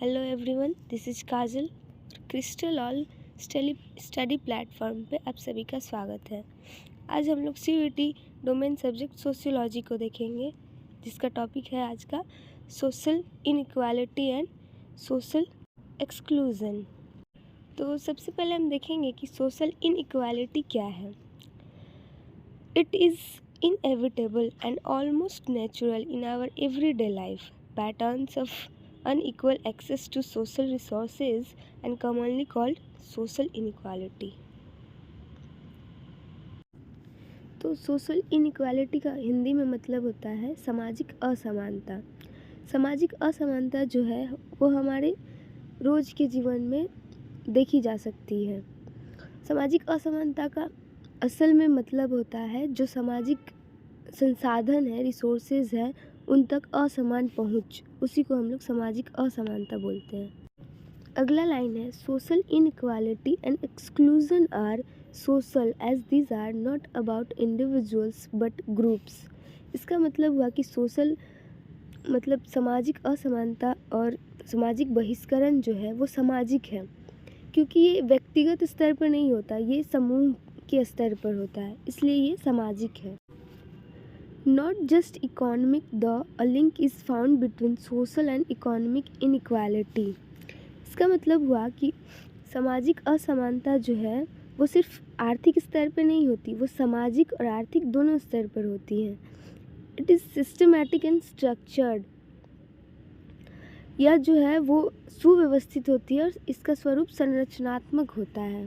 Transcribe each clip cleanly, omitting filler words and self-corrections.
Hello everyone, this is Kajal. Crystal all study platform पे आप सभी का स्वागत है। आज हम लोग CUET डोमेन सब्जेक्ट सोशियोलॉजी को देखेंगे, जिसका टॉपिक है आज का social inequality and social exclusion. तो सबसे पहले हम देखेंगे कि सोशल इनइक्वालिटी क्या है। It is inevitable and almost natural in our everyday life patterns of unequal access to social resources and commonly called social inequality। तो सोशल इनइक्वालिटी का हिंदी में मतलब होता है सामाजिक असमानता। सामाजिक असमानता जो है वो हमारे रोज के जीवन में देखी जा सकती है। सामाजिक असमानता का असल में मतलब होता है जो सामाजिक संसाधन है, रिसोर्सेज है, उन तक असमान पहुंच, उसी को हम लोग सामाजिक असमानता बोलते हैं। अगला लाइन है social inequality and exclusion are social as these are not about individuals but groups. इसका मतलब हुआ कि सोशल मतलब सामाजिक असमानता और सामाजिक बहिष्करण जो है वो सामाजिक है, क्योंकि ये व्यक्तिगत स्तर पर नहीं होता, ये समूह के स्तर पर होता है, इसलिए ये सामाजिक है। Not just economic, though a link is found between social and economic inequality। इसका मतलब हुआ कि सामाजिक असमानता जो है वो सिर्फ आर्थिक स्तर पर नहीं होती, वो सामाजिक और आर्थिक दोनों स्तर पर होती है। It is systematic and structured. यह जो है वो सुव्यवस्थित होती है और इसका स्वरूप संरचनात्मक होता है।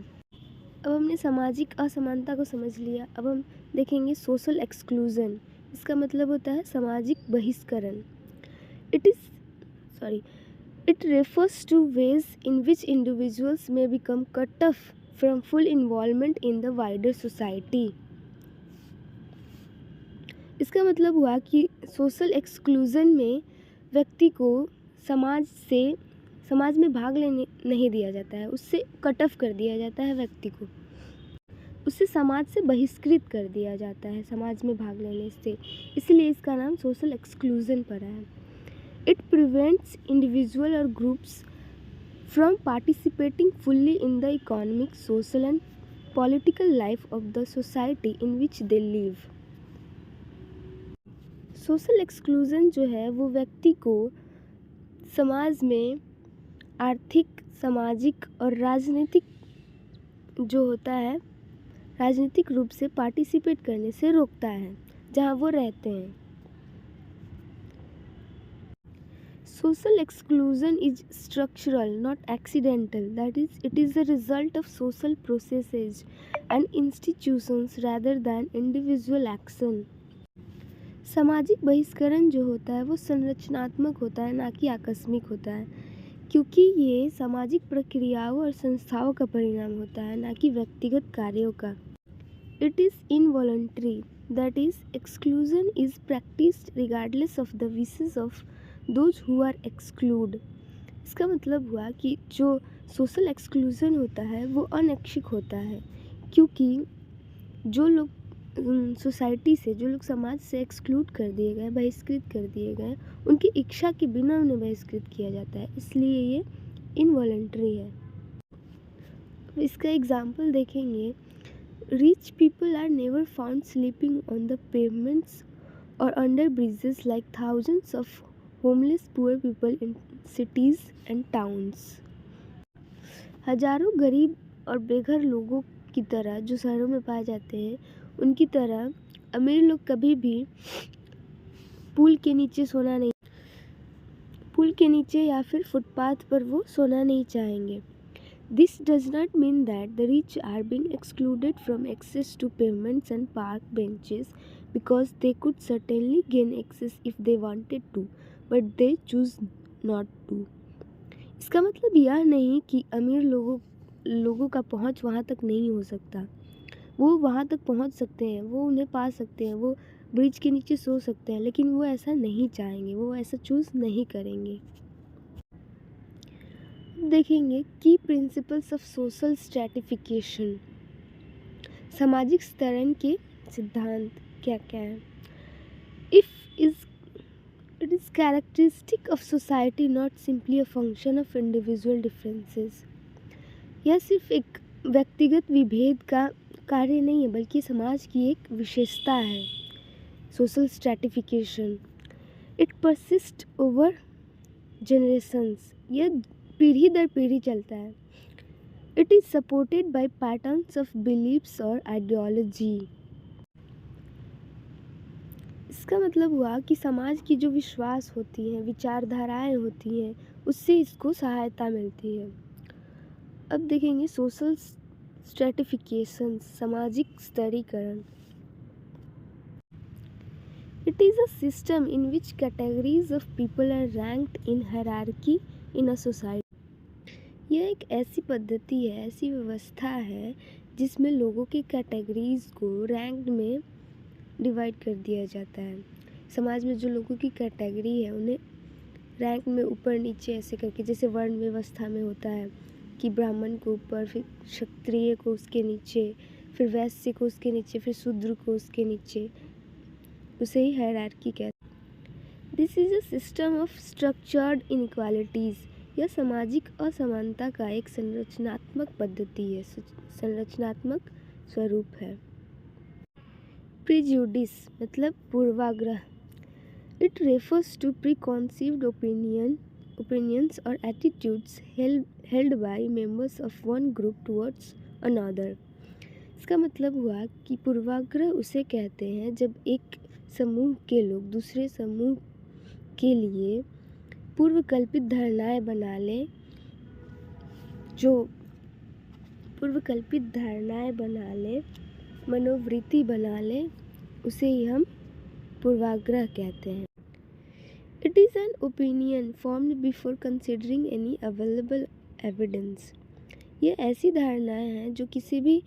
अब हमने सामाजिक असमानता को समझ लिया, अब हम देखेंगे सोशल एक्सक्लूजन। इसका मतलब होता है सामाजिक बहिष्करण। It refers to ways in which individuals may become cut off from full involvement in the wider society. इसका मतलब हुआ कि सोशल एक्सक्लूजन में व्यक्ति को समाज में भाग लेने नहीं दिया जाता है, उससे कट ऑफ कर दिया जाता है, व्यक्ति को उससे समाज से बहिष्कृत कर दिया जाता है समाज में भाग लेने से, इसलिए इसका नाम सोशल एक्सक्लूजन पड़ा है। इट प्रिवेंट्स इंडिविजुअल और groups from participating fully in the economic, social and political life of the society in which they live. Social exclusion जो है वो व्यक्ति को समाज में आर्थिक, सामाजिक और राजनीतिक रूप से पार्टिसिपेट करने से रोकता है जहाँ वो रहते हैं। Social exclusion is structural not accidental, that is it is the result of social processes and institutions rather than individual action. सामाजिक बहिष्करण जो होता है वो संरचनात्मक होता है, ना कि आकस्मिक होता है, क्योंकि ये सामाजिक प्रक्रियाओं और संस्थाओं का परिणाम होता है, ना कि व्यक्तिगत कार्यों का। It is involuntary, that is exclusion is practised regardless of the wishes of those who are excluded. इसका मतलब हुआ कि जो सोशल एक्सक्लूजन होता है वो अनैच्छिक होता है, क्योंकि जो लोग सोसाइटी से, जो लोग समाज से एक्सक्लूड कर दिए गए, बहिष्कृत कर दिए गए, उनकी इच्छा के बिना उन्हें बहिष्कृत किया जाता है, इसलिए ये इनवॉलंटरी है। इसका एग्जाम्पल देखेंगे, rich people are never found sleeping on the pavements और under bridges like thousands of homeless poor people in cities and towns. हजारों गरीब और बेघर लोगों की तरह जो शहरों में पाए जाते हैं, उनकी तरह अमीर लोग कभी भी पुल के नीचे या फिर फुटपाथ पर वो सोना नहीं चाहेंगे। This does not mean that the rich are being excluded from access to pavements and park benches because they could certainly gain access if they wanted to, but they choose not to. इसका मतलब यह नहीं कि अमीर लोगों का पहुंच वहाँ तक नहीं हो सकता, वो वहाँ तक पहुँच सकते हैं, वो उन्हें पा सकते हैं, वो ब्रिज के नीचे सो सकते हैं, लेकिन वो ऐसा नहीं चाहेंगे, वो ऐसा चूज़ नहीं करेंगे। देखेंगे की प्रिंसिपल्स ऑफ सोशल स्ट्रैटिफिकेशन। सामाजिक स्तरण के सिद्धांत क्या क्या है। It is characteristic of society, not simply a function of individual differences. यह सिर्फ एक व्यक्तिगत विभेद का कार्य नहीं है, बल्कि समाज की एक विशेषता है. Social stratification, it persist over generations, यह पीढ़ी दर पीढ़ी चलता है. It is supported by patterns of beliefs और आइडियोलॉजी. इसका मतलब हुआ कि समाज की जो विश्वास होती हैं, विचारधाराएं होती हैं, उससे इसको सहायता मिलती है. अब देखेंगे सोशल स्ट्रैटिफिकेशन, सामाजिक स्तरीकरण. It is a system in which categories of people are ranked in hierarchy in a society. यह एक ऐसी पद्धति है, ऐसी व्यवस्था है जिसमें लोगों की कैटेगरीज को रैंक में डिवाइड कर दिया जाता है. समाज में जो लोगों की कैटेगरी है उन्हें रैंक में ऊपर नीचे ऐसे करके, जैसे वर्ण व्यवस्था में होता है कि ब्राह्मण को ऊपर, फिर क्षत्रिय को उसके नीचे, फिर वैश्य को उसके नीचे, फिर शूद्र को उसके नीचे, उसे ही हायरार्की कहते हैं. This is a system of structured inequalities. यह सामाजिक असमानता का एक संरचनात्मक पद्धति है, संरचनात्मक स्वरूप है. प्रीजुडिस मतलब पूर्वाग्रह. It refers to preconceived opinions or attitudes held by members of one group towards another. इसका मतलब हुआ कि पूर्वाग्रह उसे कहते हैं जब एक समूह के लोग दूसरे समूह के लिए पूर्वकल्पित धारणाएं बना लें, मनोवृत्ति बना लें, उसे ही हम पूर्वाग्रह कहते हैं. It is an opinion formed before considering any available evidence. ये ऐसी धारणाएं हैं जो किसी भी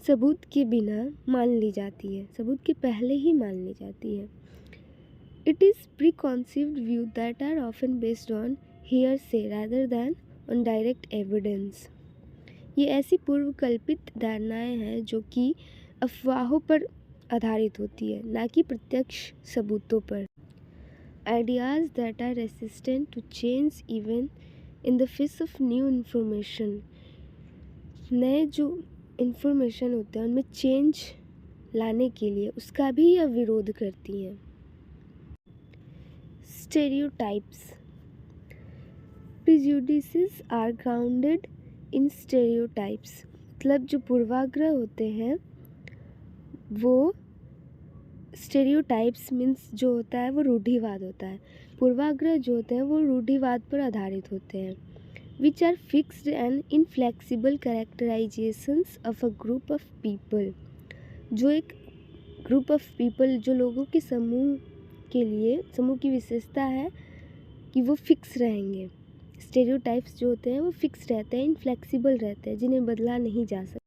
सबूत के बिना मान ली जाती है, सबूत के पहले ही मान ली जाती है. It is preconceived view that are often based on hearsay rather than on direct evidence. ये ऐसी पूर्वकल्पित धारणाएं हैं जो कि अफवाहों पर आधारित होती है, ना कि प्रत्यक्ष सबूतों पर. Ideas that are resistant to change even in the face of new information. नए जो इन्फॉर्मेशन होते हैं उनमें चेंज लाने के लिए उसका भी यह विरोध करती हैं. Stereotypes. Prejudices are grounded in stereotypes. मतलब जो पूर्वाग्रह होते हैं वो स्टेरियोटाइप्स मीन्स जो होता है वो रूढ़िवाद होता है. पूर्वाग्रह जो होते हैं वो रूढ़िवाद पर आधारित होते हैं. Which are fixed and inflexible characterisations of a group of people. जो एक ग्रुप ऑफ पीपल, जो लोगों के समूह के लिए, समूह की विशेषता है कि वो फिक्स रहेंगे. स्टेरियोटाइप्स जो होते हैं वो फिक्स रहते हैं, इनफ्लेक्सिबल रहते हैं, जिन्हें बदला नहीं जा सकता.